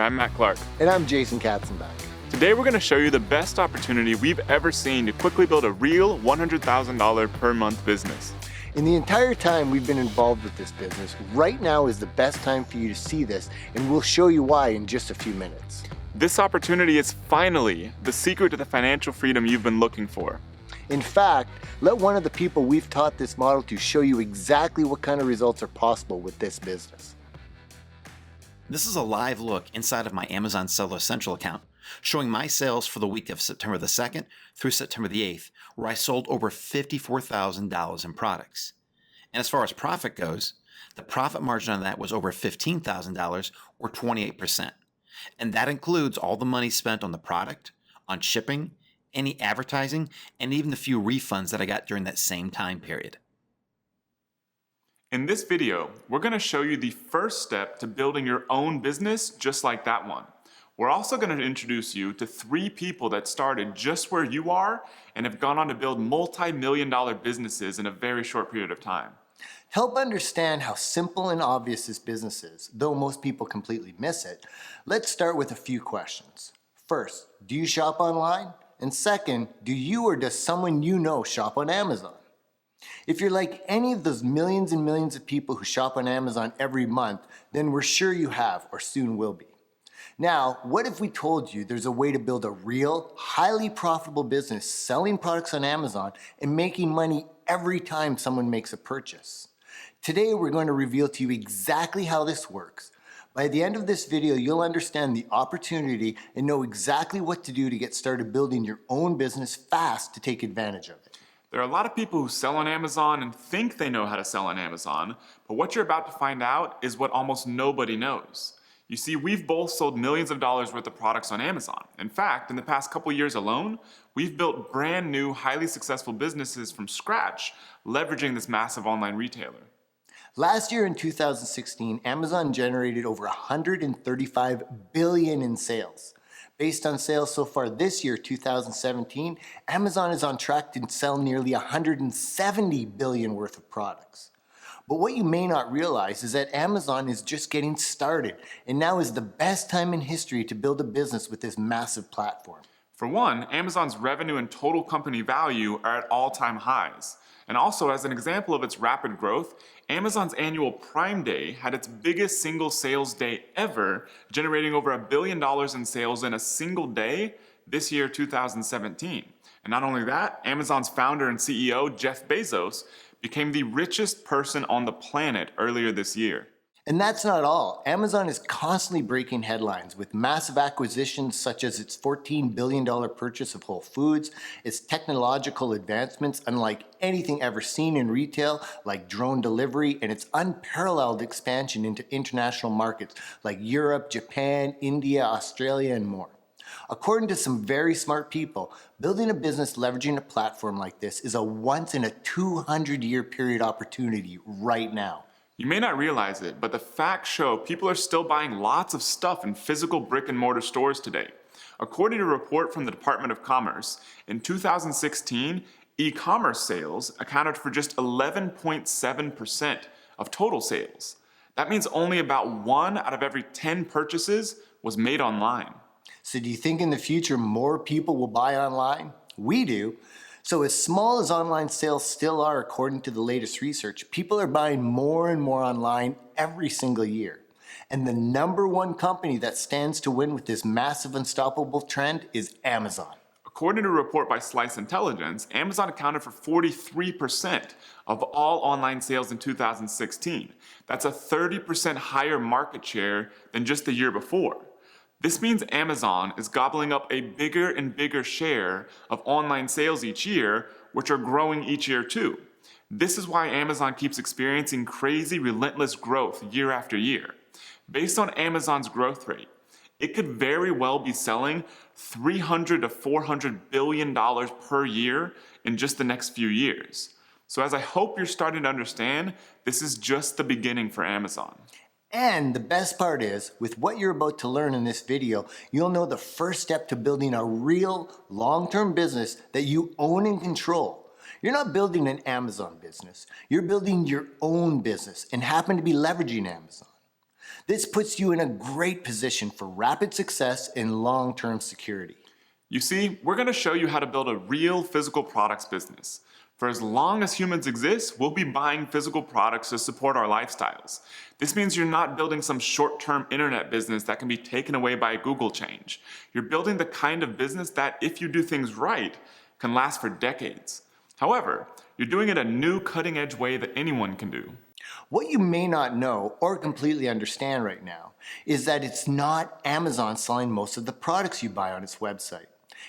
I'm Matt Clark. And I'm Jason Katzenbach. Today we're going to show you the best opportunity we've ever seen to quickly build a real $100,000 per month business. In the entire time we've been involved with this business, right now is the best time for you to see this, and we'll show you why in just a few minutes. This opportunity is finally the secret to the financial freedom you've been looking for. In fact, let one of the people we've taught this model to show you exactly what kind of results are possible with this business. This is a live look inside of my Amazon Seller Central account, showing my sales for the week of September the 2nd through September the 8th, where I sold over $54,000 in products. And as far as profit goes, the profit margin on that was over $15,000 or 28%. And that includes all the money spent on the product, on shipping, any advertising, and even the few refunds that I got during that same time period. In this video, we're going to show you the first step to building your own business just like that one. We're also going to introduce you to 3 people that started just where you are and have gone on to build multi-million-dollar businesses in a very short period of time. To help understand how simple and obvious this business is, though most people completely miss it, let's start with a few questions. First, do you shop online? And second, do you or does someone you know shop on Amazon? If you're like any of those millions and millions of people who shop on Amazon every month, then we're sure you have or soon will be. Now, what if we told you there's a way to build a real, highly profitable business selling products on Amazon and making money every time someone makes a purchase? Today, we're going to reveal to you exactly how this works. By the end of this video, you'll understand the opportunity and know exactly what to do to get started building your own business fast to take advantage of it. There are a lot of people who sell on Amazon and think they know how to sell on Amazon, but what you're about to find out is what almost nobody knows. You see, we've both sold millions of dollars worth of products on Amazon. In fact, in the past couple years alone, we've built brand new, highly successful businesses from scratch, leveraging this massive online retailer. Last year in 2016, Amazon generated over $135 billion in sales. Based on sales so far this year, 2017, Amazon is on track to sell nearly $170 billion worth of products. But what you may not realize is that Amazon is just getting started, and now is the best time in history to build a business with this massive platform. For one, Amazon's revenue and total company value are at all-time highs. And also, as an example of its rapid growth, Amazon's annual Prime Day had its biggest single sales day ever, generating over $1 billion in sales in a single day this year, 2017. And not only that, Amazon's founder and CEO, Jeff Bezos, became the richest person on the planet earlier this year. And that's not all. Amazon is constantly breaking headlines with massive acquisitions such as its $14 billion purchase of Whole Foods, its technological advancements unlike anything ever seen in retail like drone delivery, and its unparalleled expansion into international markets like Europe, Japan, India, Australia, and more. According to some very smart people, building a business leveraging a platform like this is a once in a 200-year period opportunity right now. You may not realize it, but the facts show people are still buying lots of stuff in physical brick and mortar stores today. According to a report from the Department of Commerce, in 2016, e-commerce sales accounted for just 11.7% of total sales. That means only about 1 out of every 10 purchases was made online. So do you think in the future more people will buy online? We do. So as small as online sales still are according to the latest research, people are buying more and more online every single year. And the number one company that stands to win with this massive unstoppable trend is Amazon. According to a report by Slice Intelligence, Amazon accounted for 43% of all online sales in 2016. That's a 30% higher market share than just the year before. This means Amazon is gobbling up a bigger and bigger share of online sales each year, which are growing each year too. This is why Amazon keeps experiencing crazy, relentless growth year after year. Based on Amazon's growth rate, it could very well be selling $300 to $400 billion per year in just the next few years. So as I hope you're starting to understand, this is just the beginning for Amazon. And the best part is, with what you're about to learn in this video, you'll know the first step to building a real long-term business that you own and control. You're not building an Amazon business. You're building your own business and happen to be leveraging Amazon. This puts you in a great position for rapid success and long-term security. You see, we're going to show you how to build a real physical products business. For as long as humans exist, we'll be buying physical products to support our lifestyles. This means you're not building some short-term internet business that can be taken away by a Google change. You're building the kind of business that, if you do things right, can last for decades. However, you're doing it a new cutting-edge way that anyone can do. What you may not know or completely understand right now is that it's not Amazon selling most of the products you buy on its website.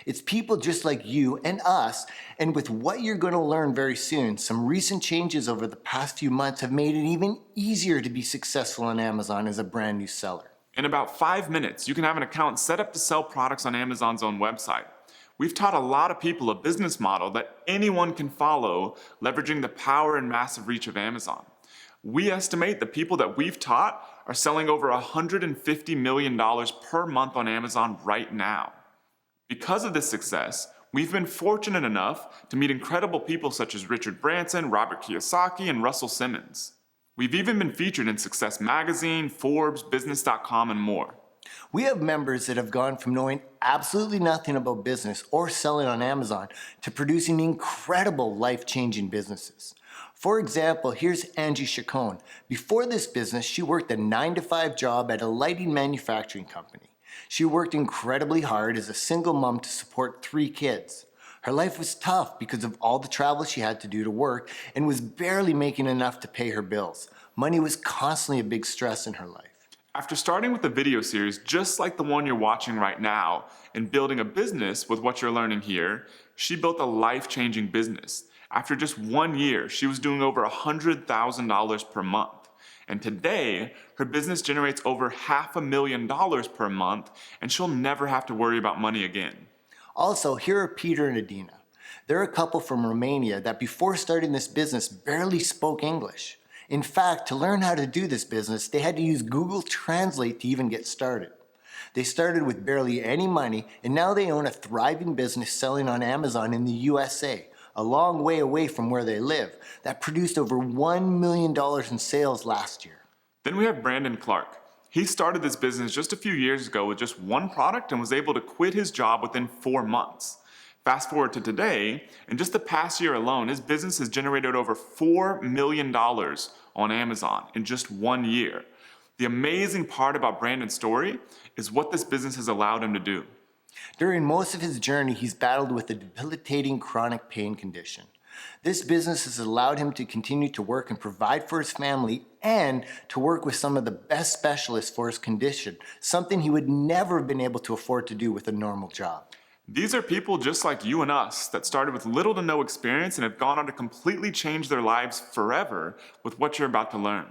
It's people just like you and us, and with what you're going to learn very soon, some recent changes over the past few months have made it even easier to be successful on Amazon as a brand new seller. In about 5 minutes, you can have an account set up to sell products on Amazon's own website. We've taught a lot of people a business model that anyone can follow, leveraging the power and massive reach of Amazon. We estimate the people that we've taught are selling over $150 million per month on Amazon right now. Because of this success, we've been fortunate enough to meet incredible people such as Richard Branson, Robert Kiyosaki, and Russell Simmons. We've even been featured in Success Magazine, Forbes, Business.com, and more. We have members that have gone from knowing absolutely nothing about business or selling on Amazon to producing incredible life-changing businesses. For example, here's Angie Chacon. Before this business, she worked a 9-to-5 job at a lighting manufacturing company. She worked incredibly hard as a single mom to support 3 kids. Her life was tough because of all the travel she had to do to work and was barely making enough to pay her bills. Money was constantly a big stress in her life. After starting with a video series just like the one you're watching right now and building a business with what you're learning here, she built a life-changing business. After just 1 year, she was doing over $100,000 per month. And today, her business generates over $500,000 per month, and she'll never have to worry about money again. Also, here are Peter and Adina. They're a couple from Romania that before starting this business barely spoke English. In fact, to learn how to do this business, they had to use Google Translate to even get started. They started with barely any money, and now they own a thriving business selling on Amazon in the USA, a long way away from where they live, that produced over $1 million in sales last year. Then we have Brandon Clark. He started this business just a few years ago with just one product and was able to quit his job within 4 months. Fast forward to today, in just the past year alone, his business has generated over $4 million on Amazon in just 1 year. The amazing part about Brandon's story is what this business has allowed him to do. During most of his journey, he's battled with a debilitating chronic pain condition. This business has allowed him to continue to work and provide for his family and to work with some of the best specialists for his condition, something he would never have been able to afford to do with a normal job. These are people just like you and us that started with little to no experience and have gone on to completely change their lives forever with what you're about to learn.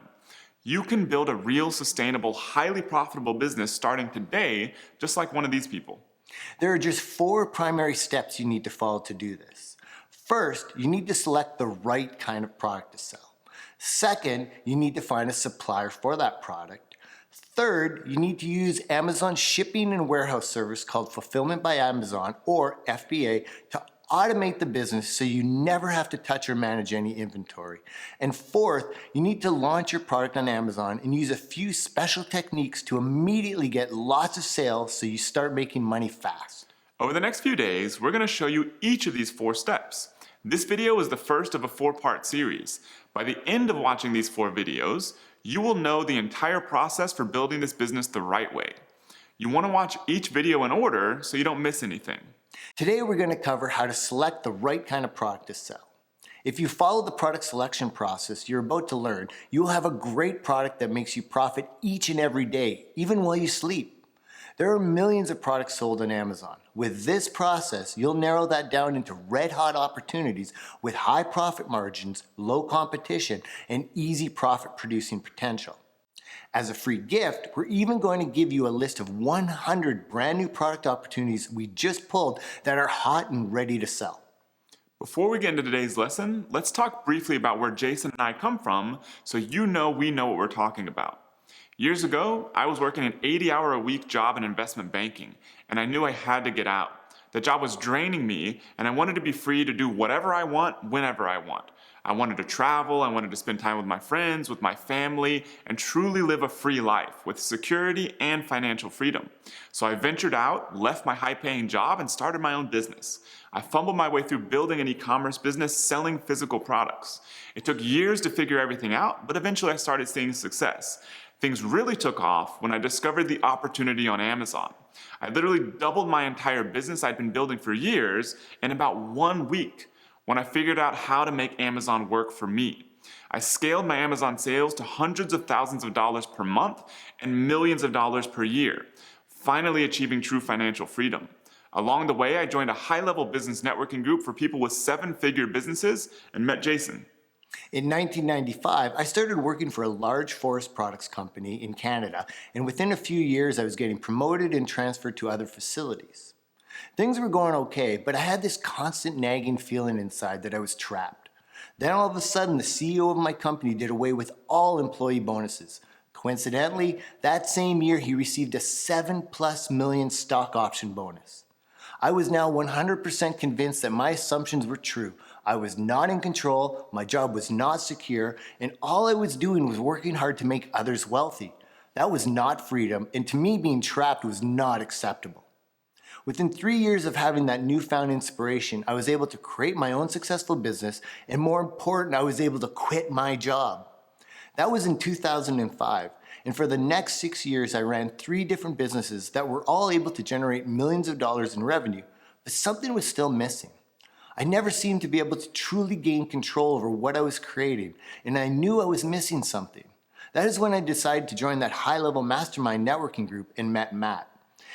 You can build a real, sustainable, highly profitable business starting today, just like one of these people. There are just 4 primary steps you need to follow to do this. First, you need to select the right kind of product to sell. Second, you need to find a supplier for that product. Third, you need to use Amazon's shipping and warehouse service called Fulfillment by Amazon, or FBA, to automate the business so you never have to touch or manage any inventory. And fourth, you need to launch your product on Amazon and use a few special techniques to immediately get lots of sales so you start making money fast. Over the next few days, we're going to show you each of these 4 steps. This video is the first of a 4-part series. By the end of watching these 4 videos, you will know the entire process for building this business the right way. You want to watch each video in order so you don't miss anything. Today we're going to cover how to select the right kind of product to sell. If you follow the product selection process you're about to learn, you will have a great product that makes you profit each and every day, even while you sleep. There are millions of products sold on Amazon. With this process, you'll narrow that down into red-hot opportunities with high profit margins, low competition, and easy profit-producing potential. As a free gift, we're even going to give you a list of 100 brand new product opportunities we just pulled that are hot and ready to sell. Before we get into today's lesson, let's talk briefly about where Jason and I come from so you know we know what we're talking about. Years ago, I was working an 80-hour-a-week job in investment banking, and I knew I had to get out. The job was draining me, and I wanted to be free to do whatever I want, whenever I want. I wanted to travel, I wanted to spend time with my friends, with my family, and truly live a free life with security and financial freedom. So I ventured out, left my high-paying job, and started my own business. I fumbled my way through building an e-commerce business selling physical products. It took years to figure everything out, but eventually I started seeing success. Things really took off when I discovered the opportunity on Amazon. I literally doubled my entire business I'd been building for years in about 1 week when I figured out how to make Amazon work for me. I scaled my Amazon sales to hundreds of thousands of dollars per month and millions of dollars per year, finally achieving true financial freedom. Along the way, I joined a high-level business networking group for people with 7-figure businesses and met Jason. In 1995, I started working for a large forest products company in Canada, and within a few years, I was getting promoted and transferred to other facilities. Things were going okay, but I had this constant nagging feeling inside that I was trapped. Then all of a sudden, the CEO of my company did away with all employee bonuses. Coincidentally, that same year, he received a $7+ million stock option bonus. I was now 100% convinced that my assumptions were true. I was not in control, my job was not secure, and all I was doing was working hard to make others wealthy. That was not freedom, and to me, being trapped was not acceptable. Within 3 years of having that newfound inspiration, I was able to create my own successful business, and more important, I was able to quit my job. That was in 2005, and for the next 6 years, I ran 3 different businesses that were all able to generate millions of dollars in revenue, but something was still missing. I never seemed to be able to truly gain control over what I was creating, and I knew I was missing something. That is when I decided to join that high-level mastermind networking group and met Matt.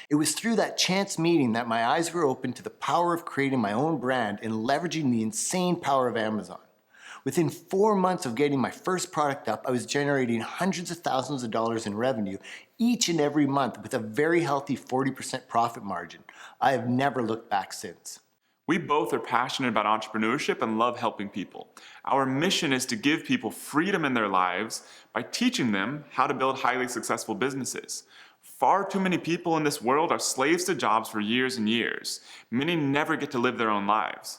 It was through that chance meeting that my eyes were opened to the power of creating my own brand and leveraging the insane power of Amazon. Within 4 months of getting my first product up, I was generating hundreds of thousands of dollars in revenue each and every month with a very healthy 40% profit margin. I have never looked back since. We both are passionate about entrepreneurship and love helping people. Our mission is to give people freedom in their lives by teaching them how to build highly successful businesses. Far too many people in this world are slaves to jobs for years and years. Many never get to live their own lives.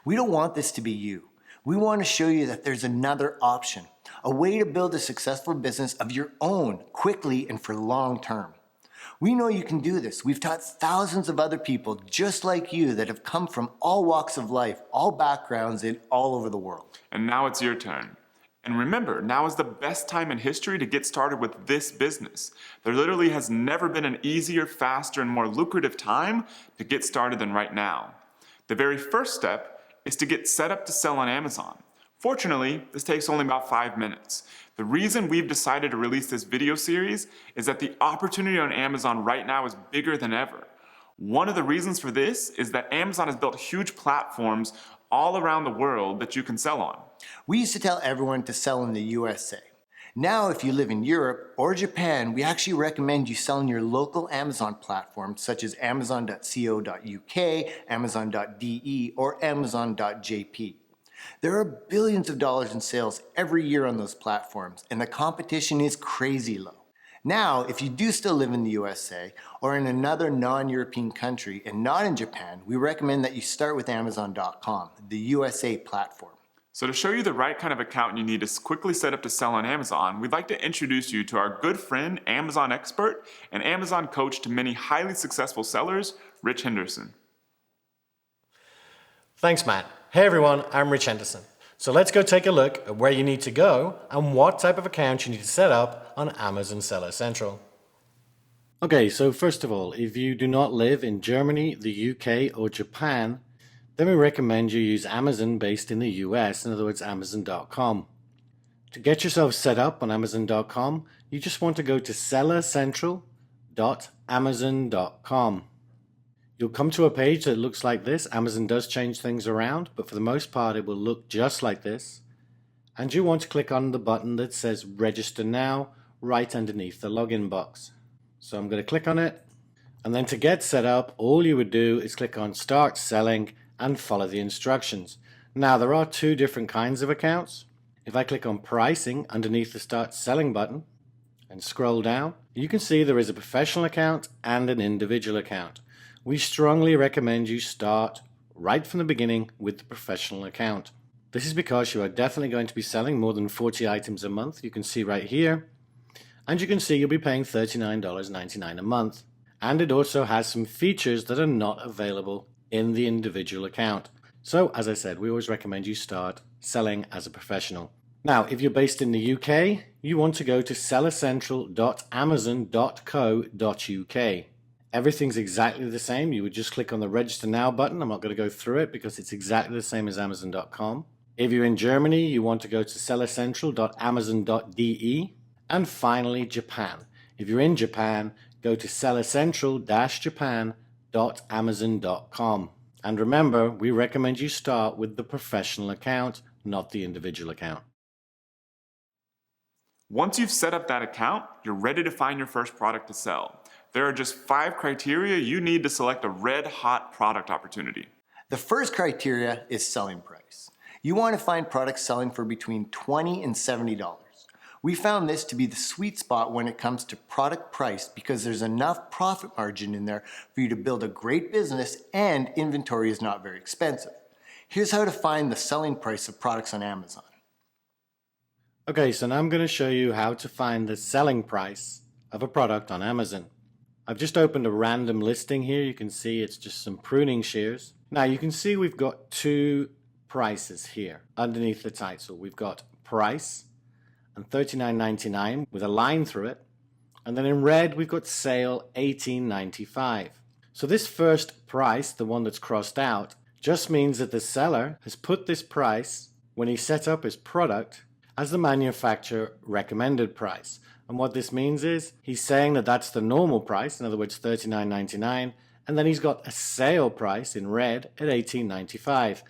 We don't want this to be you. We want to show you that there's another option, a way to build a successful business of your own quickly and for long term. We know you can do this. We've taught thousands of other people just like you that have come from all walks of life, all backgrounds, and all over the world. And now it's your turn. And remember, now is the best time in history to get started with this business. There literally has never been an easier, faster, and more lucrative time to get started than right now. The very first step is to get set up to sell on Amazon. Fortunately, this takes only about 5 minutes. The reason we've decided to release this video series is that the opportunity on Amazon right now is bigger than ever. One of the reasons for this is that Amazon has built huge platforms all around the world that you can sell on. We used to tell everyone to sell in the USA. Now, if you live in Europe or Japan, we actually recommend you sell on your local Amazon platforms such as amazon.co.uk, amazon.de, or amazon.jp. There are billions of dollars in sales every year on those platforms, and the competition is crazy low. Now, if you do still live in the USA or in another non-European country and not in Japan, we recommend that you start with Amazon.com, the USA platform. So to show you the right kind of account you need to quickly set up to sell on Amazon, we'd like to introduce you to our good friend, Amazon expert, and Amazon coach to many highly successful sellers, Rich Henderson. Thanks, Matt. Hey everyone, I'm Rich Henderson. So let's go take a look at where you need to go and what type of account you need to set up on Amazon Seller Central. Okay, so first of all, if you do not live in Germany, the UK, or Japan, then we recommend you use Amazon based in the US, in other words, Amazon.com. To get yourself set up on Amazon.com, you just want to go to sellercentral.amazon.com. You'll come to a page that looks like this. Amazon does change things around, but for the most part, it will look just like this. And you want to click on the button that says Register Now right underneath the login box. So I'm going to click on it. And then to get set up, all you would do is click on Start Selling and follow the instructions. Now, there are 2 different kinds of accounts. If I click on Pricing underneath the Start Selling button and scroll down, you can see there is a professional account and an individual account. We strongly recommend you start right from the beginning with the professional account. This is because you are definitely going to be selling more than 40 items a month. You can see right here. And you can see you'll be paying $39.99 a month. And it also has some features that are not available in the individual account. So, as I said, we always recommend you start selling as a professional. Now, if you're based in the UK, you want to go to sellercentral.amazon.co.uk. Everything's exactly the same. You would just click on the Register Now button. I'm not going to go through it because it's exactly the same as Amazon.com. If you're in Germany, you want to go to sellercentral.amazon.de. And finally, Japan. If you're in Japan, go to sellercentral-japan.amazon.com. And remember, we recommend you start with the professional account, not the individual account. Once you've set up that account, you're ready to find your first product to sell. There are just 5 criteria you need to select a red-hot product opportunity. The first criteria is selling price. You want to find products selling for between $20 and $70. We found this to be the sweet spot when it comes to product price because there's enough profit margin in there for you to build a great business and inventory is not very expensive. Here's how to find the selling price of products on Amazon. Okay, so now I'm going to show you how to find the selling price of a product on Amazon. I've just opened a random listing here. You can see it's just some pruning shears. Now you can see we've got 2 prices here underneath the title. We've got price and $39.99 with a line through it. And then in red, we've got sale $18.95. So this first price, the one that's crossed out, just means that the seller has put this price when he set up his product as the manufacturer recommended price. And what this means is he's saying that that's the normal price, in other words $39.99, and then he's got a sale price in red at $18.95.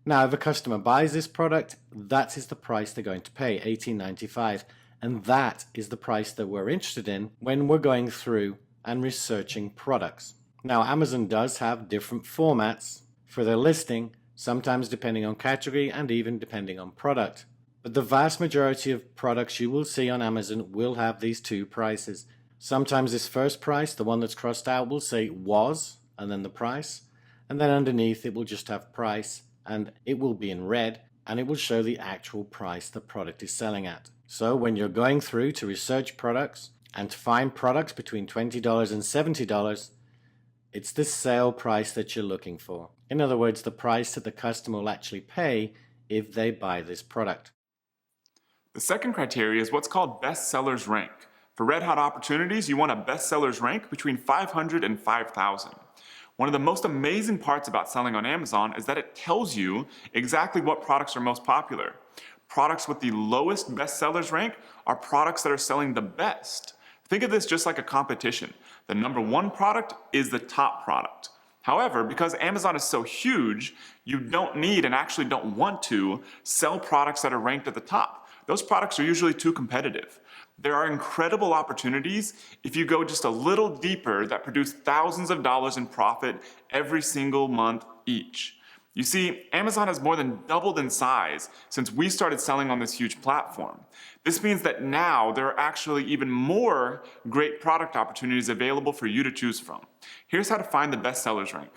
Now if a customer buys this product, that is the price they're going to pay, $18.95, and that is the price that we're interested in when we're going through and researching products. Now Amazon does have different formats for their listing, sometimes depending on category and even depending on product. But the vast majority of products you will see on Amazon will have these 2 prices. Sometimes this first price, the one that's crossed out, will say was and then the price. And then underneath it will just have price and it will be in red and it will show the actual price the product is selling at. So when you're going through to research products and to find products between $20 and $70, it's the sale price that you're looking for. In other words, the price that the customer will actually pay if they buy this product. The second criteria is what's called bestsellers rank. For red-hot opportunities, you want a bestsellers rank between 500 and 5,000. One of the most amazing parts about selling on Amazon is that it tells you exactly what products are most popular. Products with the lowest bestsellers rank are products that are selling the best. Think of this just like a competition. The number 1 product is the top product. However, because Amazon is so huge, you don't need and actually don't want to sell products that are ranked at the top. Those products are usually too competitive. There are incredible opportunities if you go just a little deeper that produce thousands of dollars in profit every single month each. You see, Amazon has more than doubled in size since we started selling on this huge platform. This means that now there are actually even more great product opportunities available for you to choose from. Here's how to find the bestsellers rank.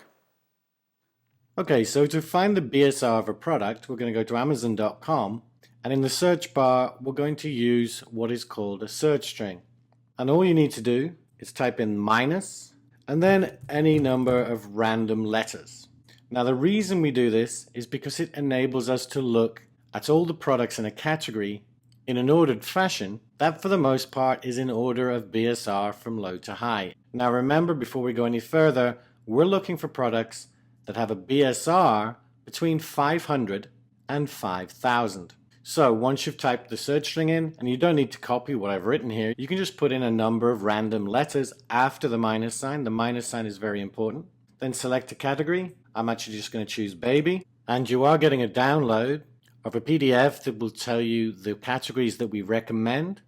Okay, so to find the BSR of a product, we're going to go to Amazon.com. And in the search bar, we're going to use what is called a search string. And all you need to do is type in minus and then any number of random letters. Now the reason we do this is because it enables us to look at all the products in a category in an ordered fashion that for the most part is in order of BSR from low to high. Now remember, before we go any further, we're looking for products that have a BSR between 500 and 5,000. So once you've typed the search string in, and you don't need to copy what I've written here, you can just put in a number of random letters after the minus sign. The minus sign is very important. Then select a category. I'm actually just going to choose baby. And you are getting a download of a PDF that will tell you the categories that we recommend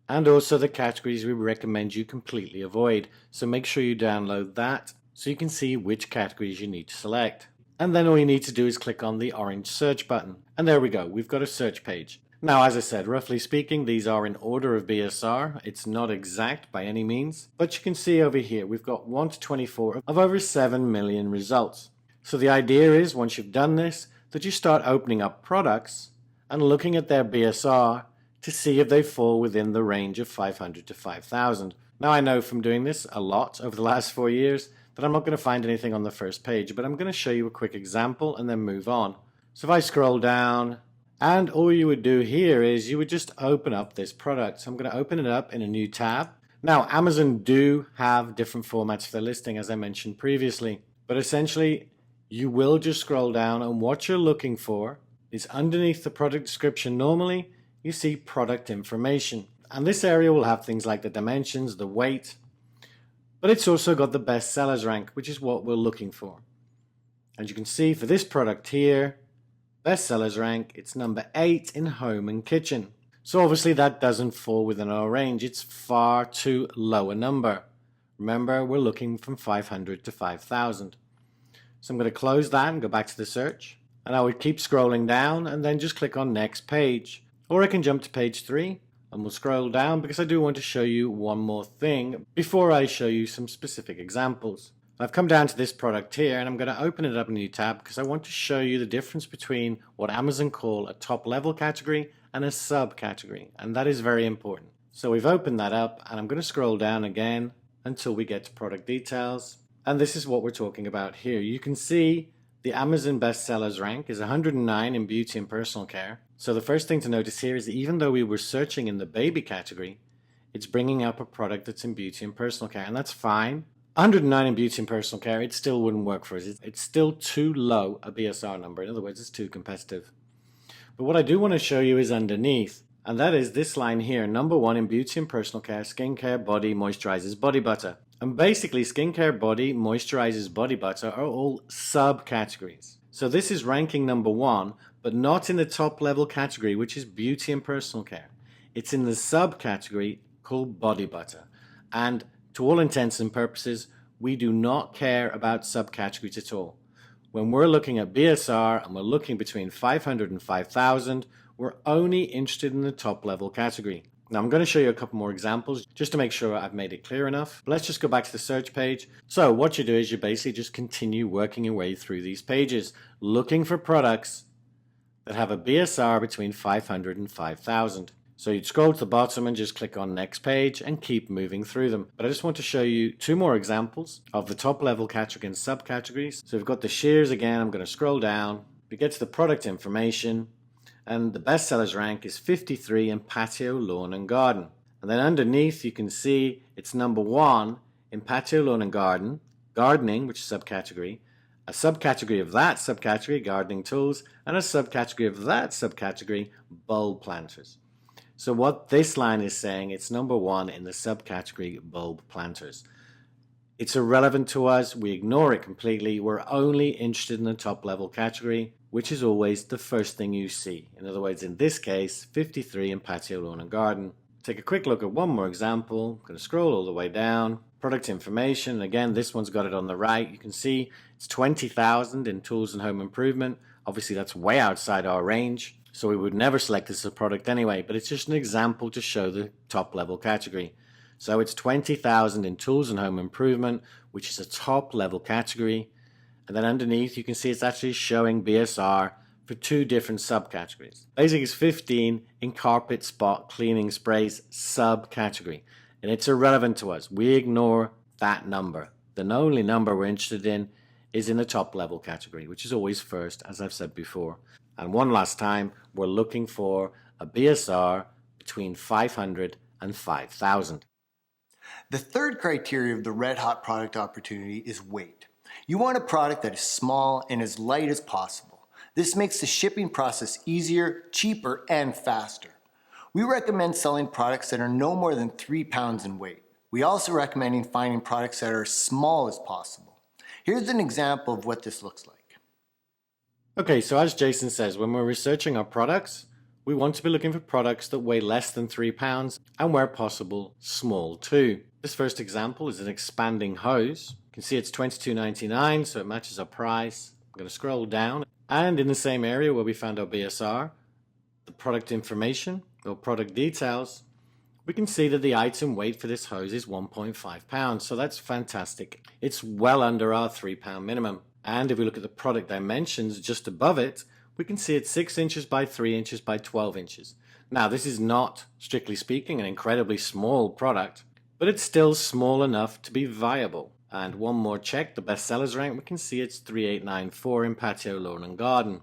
and also the categories we recommend you completely avoid. So make sure you download that so you can see which categories you need to select. And then all you need to do is click on the orange search button. And there we go, we've got a search page. Now, as I said, roughly speaking, these are in order of BSR. It's not exact by any means, but you can see over here, we've got 1 to 24 of over 7 million results. So the idea is, once you've done this, that you start opening up products and looking at their BSR to see if they fall within the range of 500 to 5,000. Now I know from doing this a lot over the last 4 years that I'm not going to find anything on the first page, but I'm going to show you a quick example and then move on. So if I scroll down, and all you would do here is you would just open up this product. So I'm going to open it up in a new tab. Now Amazon do have different formats for their listing, as I mentioned previously, but essentially you will just scroll down, and what you're looking for is underneath the product description. Normally you see product information, and this area will have things like the dimensions, the weight, but it's also got the bestsellers rank, which is what we're looking for. As you can see for this product here, bestsellers rank, it's number 8 in home and kitchen. So obviously that doesn't fall within our range. It's far too low a number. Remember, we're looking from 500 to 5,000. So I'm going to close that and go back to the search. And I would keep scrolling down and then just click on next page. Or I can jump to page 3 and we'll scroll down because I do want to show you one more thing before I show you some specific examples. I've come down to this product here and I'm going to open it up in a new tab because I want to show you the difference between what Amazon call a top level category and a subcategory, and that is very important. So we've opened that up and I'm going to scroll down again until we get to product details, and this is what we're talking about here. You can see the Amazon bestsellers rank is 109 in beauty and personal care. So the first thing to notice here is that even though we were searching in the baby category, it's bringing up a product that's in beauty and personal care, and that's fine. 109 in beauty and personal care, it still wouldn't work for us. It's still too low a BSR number. In other words, it's too competitive. But what I do want to show you is underneath, and that is this line here, number 1 in beauty and personal care, skincare, body, moisturizes, body butter. And basically, skincare, body, moisturizes, body butter are all subcategories. So this is ranking number 1, but not in the top level category, which is beauty and personal care. It's in the subcategory called body butter. And to all intents and purposes, we do not care about subcategories at all. When we're looking at BSR and we're looking between 500 and 5,000, we're only interested in the top level category. Now I'm going to show you a couple more examples just to make sure I've made it clear enough. But let's just go back to the search page. So what you do is you basically just continue working your way through these pages, looking for products that have a BSR between 500 and 5,000. So you'd scroll to the bottom and just click on next page and keep moving through them. But I just want to show you 2 more examples of the top level category and subcategories. So we've got the shears again. I'm going to scroll down. We get to the product information, and the bestsellers rank is 53 in patio, lawn and garden. And then underneath you can see it's number 1 in patio, lawn and gardening, which is subcategory, a subcategory of that subcategory, gardening tools, and a subcategory of that subcategory, bulb planters. So what this line is saying, it's number 1 in the subcategory bulb planters. It's irrelevant to us. We ignore it completely. We're only interested in the top level category, which is always the first thing you see. In other words, in this case, 53 in patio, lawn and garden. Take a quick look at one more example. I'm going to scroll all the way down. Product information. Again, this one's got it on the right. You can see it's 20,000 in tools and home improvement. Obviously, that's way outside our range. So we would never select this as a product anyway, but it's just an example to show the top level category. So it's 20,000 in tools and home improvement, which is a top level category. And then underneath you can see it's actually showing BSR for 2 different subcategories. Basically it's 15 in carpet spot cleaning sprays subcategory. And it's irrelevant to us. We ignore that number. The only number we're interested in is in the top level category, which is always first, as I've said before. And one last time, we're looking for a BSR between 500 and 5,000. The third criteria of the red hot product opportunity is weight. You want a product that is small and as light as possible. This makes the shipping process easier, cheaper, and faster. We recommend selling products that are no more than 3 pounds in weight. We also recommend finding products that are as small as possible. Here's an example of what this looks like. Okay, so as Jason says, when we're researching our products, we want to be looking for products that weigh less than 3 pounds and where possible, small too. This first example is an expanding hose. You can see it's $22.99, so it matches our price. I'm going to scroll down, and in the same area where we found our BSR, the product information or product details, we can see that the item weight for this hose is 1.5 pounds, so that's fantastic. It's well under our 3 pound minimum. And if we look at the product dimensions just above it, we can see it's 6 inches by 3 inches by 12 inches. Now, this is not, strictly speaking, an incredibly small product, but it's still small enough to be viable. And one more check, the bestsellers rank, we can see it's 3894 in patio, lawn and garden.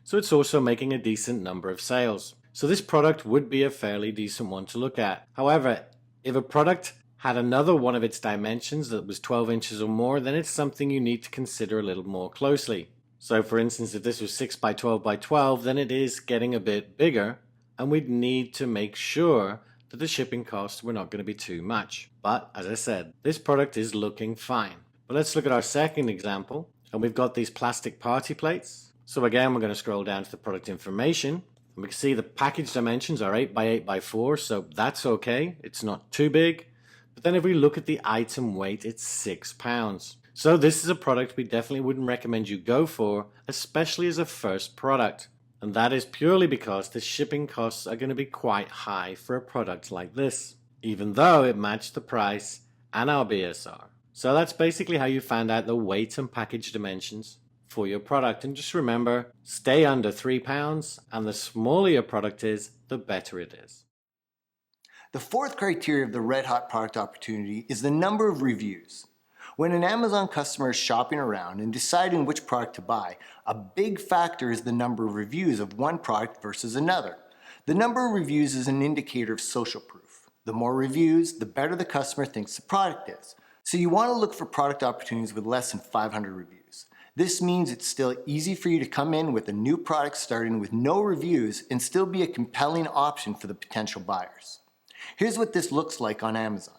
So it's also making a decent number of sales. So this product would be a fairly decent one to look at. However, if a product had another one of its dimensions that was 12 inches or more, then it's something you need to consider a little more closely. So for instance, if this was 6 by 12 by 12, then it is getting a bit bigger, and we'd need to make sure that the shipping costs were not going to be too much. But as I said, this product is looking fine. But let's look at our second example, and we've got these plastic party plates. So again, we're going to scroll down to the product information, and we can see the package dimensions are 8 by 8 by 4, so that's okay. It's not too big. But then if we look at the item weight, it's 6 pounds. So this is a product we definitely wouldn't recommend you go for, especially as a first product. And that is purely because the shipping costs are going to be quite high for a product like this, even though it matched the price and our BSR. So that's basically how you found out the weight and package dimensions for your product. And just remember, stay under 3 pounds, and the smaller your product is, the better it is. The fourth criteria of the red hot product opportunity is the number of reviews. When an Amazon customer is shopping around and deciding which product to buy, a big factor is the number of reviews of one product versus another. The number of reviews is an indicator of social proof. The more reviews, the better the customer thinks the product is. So you want to look for product opportunities with less than 500 reviews. This means it's still easy for you to come in with a new product starting with no reviews and still be a compelling option for the potential buyers. Here's what this looks like on Amazon.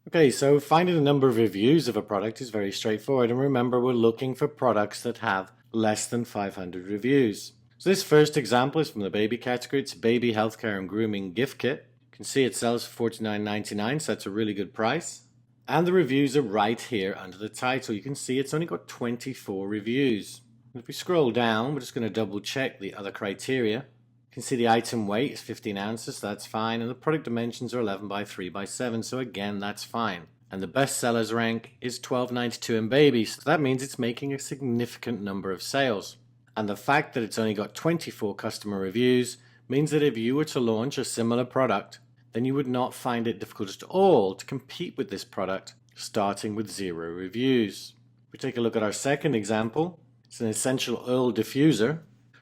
Okay, so finding the number of reviews of a product is very straightforward, and remember, we're looking for products that have less than 500 reviews. So this first example is from the baby category. It's baby healthcare and grooming gift kit. You can see it sells for $49.99, so that's a really good price. And the reviews are right here under the title. You can see it's only got 24 reviews. And if we scroll down, we're just going to double check the other criteria. You can see the item weight is 15 ounces, so that's fine, and the product dimensions are 11 by 3 by 7, so again, that's fine. And the bestsellers rank is $12.92 in baby, so that means it's making a significant number of sales. And the fact that it's only got 24 customer reviews means that if you were to launch a similar product, then you would not find it difficult at all to compete with this product, starting with 0 reviews. If we take a look at our second example, it's an essential oil diffuser.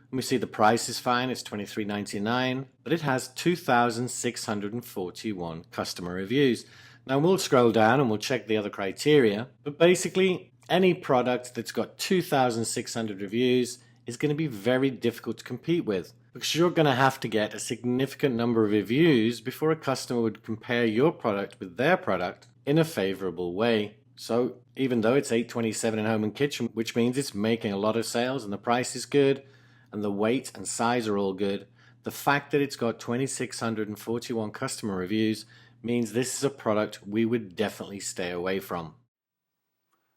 And we see the price is fine, it's $23.99, but it has 2,641 customer reviews. Now we'll scroll down and we'll check the other criteria, but basically any product that's got 2,600 reviews is going to be very difficult to compete with, because you're going to have to get a significant number of reviews before a customer would compare your product with their product in a favorable way. So even though it's $8.27 in home and kitchen, which means it's making a lot of sales and the price is good, and the weight and size are all good, the fact that it's got 2,641 customer reviews means this is a product we would definitely stay away from.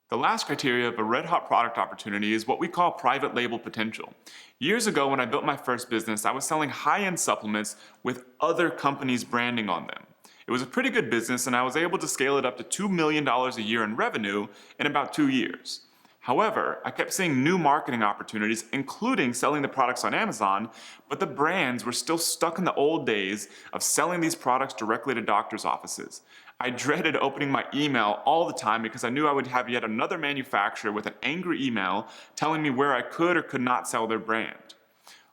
The last criteria of a red hot product opportunity is what we call private label potential. Years ago, when I built my first business, I was selling high-end supplements with other companies' branding on them. It was a pretty good business, and I was able to scale it up to $2 million a year in revenue in about 2 years. However, I kept seeing new marketing opportunities, including selling the products on Amazon, but the brands were still stuck in the old days of selling these products directly to doctors' offices. I dreaded opening my email all the time because I knew I would have yet another manufacturer with an angry email telling me where I could or could not sell their brand.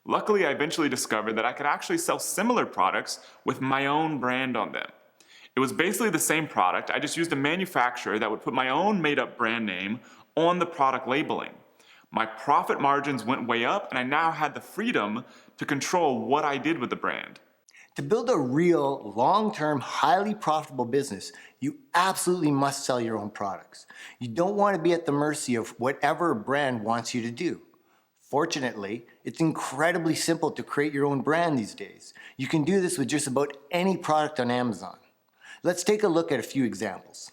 Luckily, I eventually discovered that I could actually sell similar products with my own brand on them. It was basically the same product, I just used a manufacturer that would put my own made-up brand name on the product labeling. My profit margins went way up, and I now had the freedom to control what I did with the brand. To build a real, long-term, highly profitable business, you absolutely must sell your own products. You don't want to be at the mercy of whatever a brand wants you to do. Fortunately, it's incredibly simple to create your own brand these days. You can do this with just about any product on Amazon. Let's take a look at a few examples.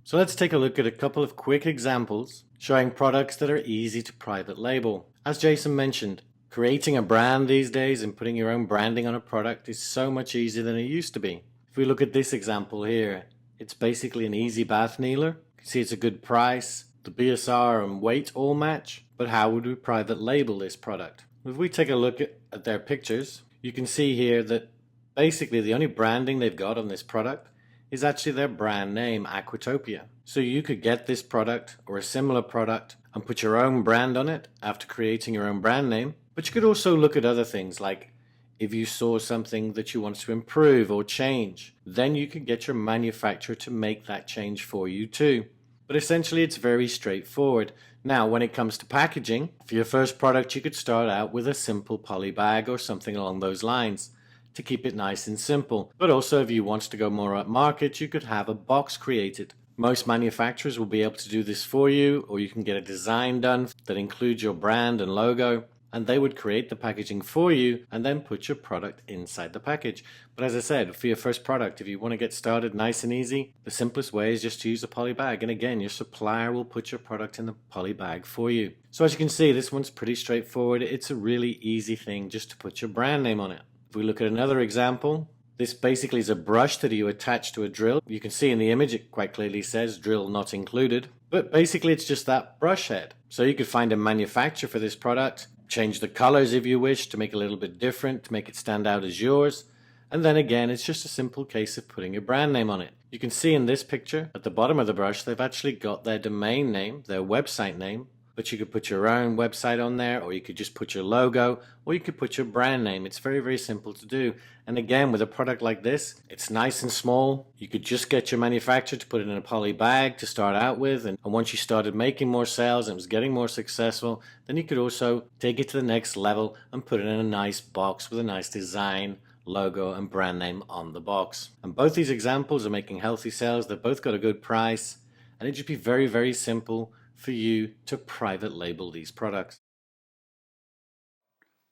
So let's take a look at a couple of quick examples showing products that are easy to private label. As Jason mentioned, creating a brand these days and putting your own branding on a product is so much easier than it used to be. If we look at this example here, it's basically an easy bath kneeler. You can see it's a good price. The BSR and weight all match, but how would we private label this product? If we take a look at their pictures, you can see here that basically the only branding they've got on this product is actually their brand name, Aquatopia. So you could get this product or a similar product and put your own brand on it after creating your own brand name. But you could also look at other things, like if you saw something that you wanted to improve or change, then you could get your manufacturer to make that change for you too. But essentially it's very straightforward. Now when it comes to packaging, for your first product you could start out with a simple poly bag or something along those lines to keep it nice and simple. But also if you want to go more up market, you could have a box created. Most manufacturers will be able to do this for you, or you can get a design done that includes your brand and logo, and they would create the packaging for you and then put your product inside the package. But as I said, for your first product, if you want to get started nice and easy, the simplest way is just to use a poly bag. And again, your supplier will put your product in the poly bag for you. So as you can see, this one's pretty straightforward. It's a really easy thing just to put your brand name on it. If we look at another example, this basically is a brush that you attach to a drill. You can see in the image it quite clearly says drill not included. But basically it's just that brush head. So you could find a manufacturer for this product, change the colors if you wish to make it a little bit different, to make it stand out as yours. And then again, it's just a simple case of putting your brand name on it. You can see in this picture at the bottom of the brush, they've actually got their domain name, their website name. But you could put your own website on there, or you could just put your logo, or you could put your brand name. It's very, very simple to do. And again, with a product like this, it's nice and small. You could just get your manufacturer to put it in a poly bag to start out with. And once you started making more sales and it was getting more successful, then you could also take it to the next level and put it in a nice box with a nice design, logo, and brand name on the box. And both these examples are making healthy sales. They've both got a good price. And it'd just be very, very simple for you to private label these products.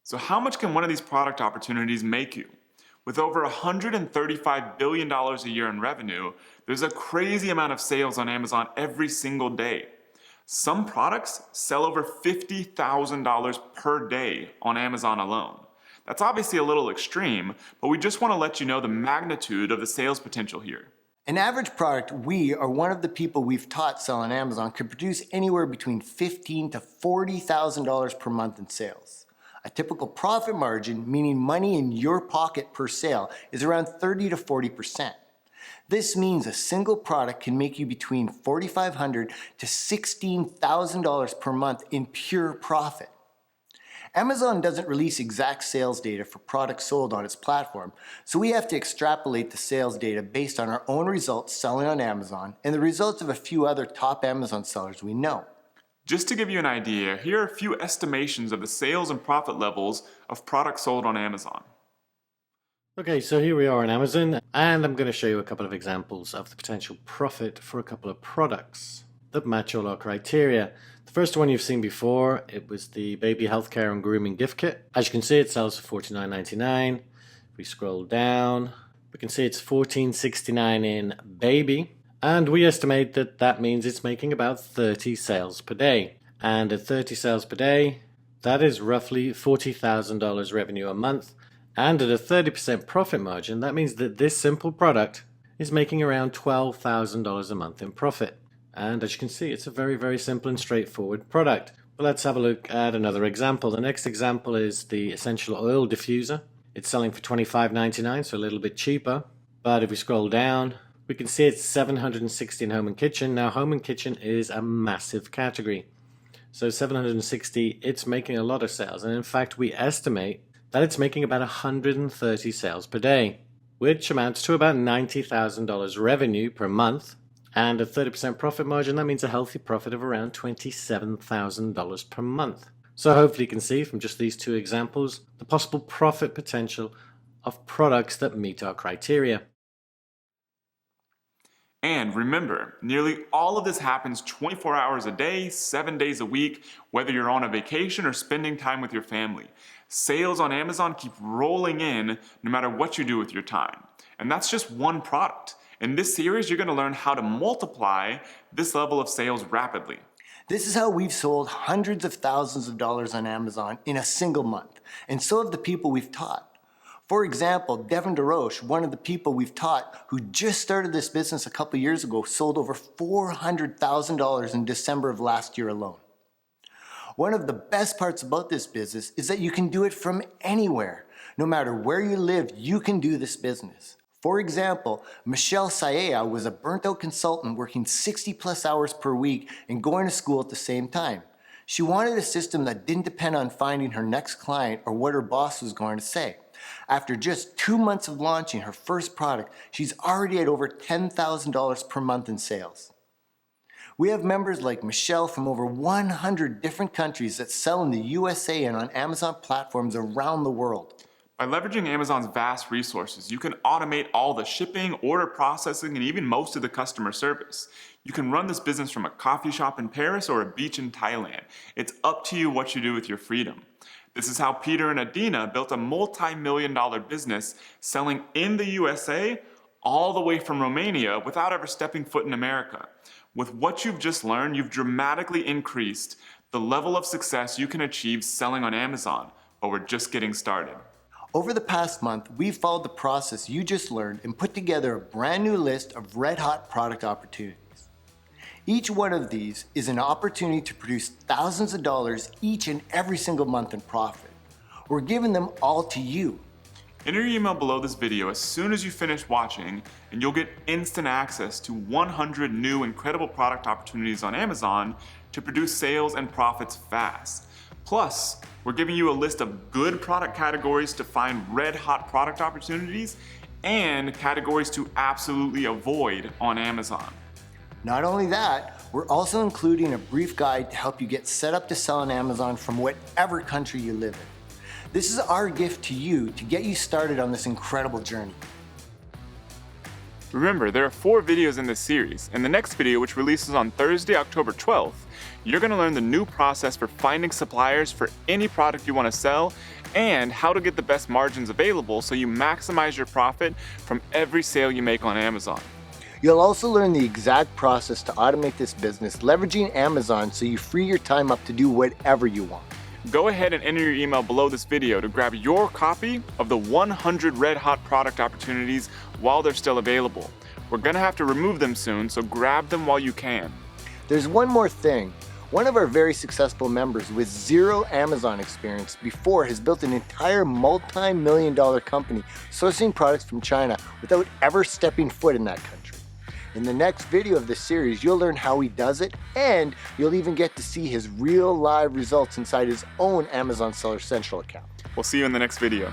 So how much can one of these product opportunities make you? With over $135 billion a year in revenue, there's a crazy amount of sales on Amazon every single day. Some products sell over $50,000 per day on Amazon alone. That's obviously a little extreme, but we just want to let you know the magnitude of the sales potential here. An average product we or one of the people we've taught sell on Amazon could produce anywhere between $15,000 to $40,000 per month in sales. A typical profit margin, meaning money in your pocket per sale, is around 30 to 40%. This means a single product can make you between $4,500 to $16,000 per month in pure profit. Amazon doesn't release exact sales data for products sold on its platform, so we have to extrapolate the sales data based on our own results selling on Amazon and the results of a few other top Amazon sellers we know. Just to give you an idea, here are a few estimations of the sales and profit levels of products sold on Amazon. Okay, so here we are on Amazon, and I'm going to show you a couple of examples of the potential profit for a couple of products that match all our criteria. The first one you've seen before, it was the baby healthcare and grooming gift kit. As you can see, it sells for $49.99. If we scroll down, we can see it's $14.69 in baby. And we estimate that that means it's making about 30 sales per day. And at 30 sales per day, that is roughly $40,000 revenue a month. And at a 30% profit margin, that means that this simple product is making around $12,000 a month in profit. And as you can see, it's a very, very simple and straightforward product. But let's have a look at another example. The next example is the essential oil diffuser. It's selling for $25.99, so a little bit cheaper. But if we scroll down, we can see it's $760 in home and kitchen. Now, home and kitchen is a massive category. So $760, it's making a lot of sales. And in fact, we estimate that it's making about 130 sales per day, which amounts to about $90,000 revenue per month. And a 30% profit margin, that means a healthy profit of around $27,000 per month. So hopefully you can see from just these two examples the possible profit potential of products that meet our criteria. And remember, nearly all of this happens 24 hours a day, 7 days a week, whether you're on a vacation or spending time with your family. Sales on Amazon keep rolling in no matter what you do with your time. And that's just one product. In this series, you're going to learn how to multiply this level of sales rapidly. This is how we've sold hundreds of thousands of dollars on Amazon in a single month, and so have the people we've taught. For example, Devin DeRoche, one of the people we've taught who just started this business a couple years ago, sold over $400,000 in December of last year alone. One of the best parts about this business is that you can do it from anywhere. No matter where you live, you can do this business. For example, Michelle Saea was a burnt-out consultant working 60 plus hours per week and going to school at the same time. She wanted a system that didn't depend on finding her next client or what her boss was going to say. After just 2 months of launching her first product, she's already at over $10,000 per month in sales. We have members like Michelle from over 100 different countries that sell in the USA and on Amazon platforms around the world. By leveraging Amazon's vast resources, you can automate all the shipping, order processing, and even most of the customer service. You can run this business from a coffee shop in Paris or a beach in Thailand. It's up to you what you do with your freedom. This is how Peter and Adina built a multi-million-dollar business selling in the USA all the way from Romania without ever stepping foot in America. With what you've just learned, you've dramatically increased the level of success you can achieve selling on Amazon, but we're just getting started. Over the past month, we've followed the process you just learned and put together a brand new list of red-hot product opportunities. Each one of these is an opportunity to produce thousands of dollars each and every single month in profit. We're giving them all to you. Enter your email below this video as soon as you finish watching, and you'll get instant access to 100 new incredible product opportunities on Amazon to produce sales and profits fast. Plus, we're giving you a list of good product categories to find red-hot product opportunities and categories to absolutely avoid on Amazon. Not only that, we're also including a brief guide to help you get set up to sell on Amazon from whatever country you live in. This is our gift to you to get you started on this incredible journey. Remember, there are 4 videos in this series. In the next video, which releases on Thursday, October 12th, you're going to learn the new process for finding suppliers for any product you want to sell and how to get the best margins available so you maximize your profit from every sale you make on Amazon. You'll also learn the exact process to automate this business, leveraging Amazon so you free your time up to do whatever you want. Go ahead and enter your email below this video to grab your copy of the 100 red-hot product opportunities while they're still available. We're going to have to remove them soon, so grab them while you can. There's one more thing. One of our very successful members with zero Amazon experience before has built an entire multi-million-dollar company sourcing products from China without ever stepping foot in that country. In the next video of this series, you'll learn how he does it, and you'll even get to see his real live results inside his own Amazon Seller Central account. We'll see you in the next video.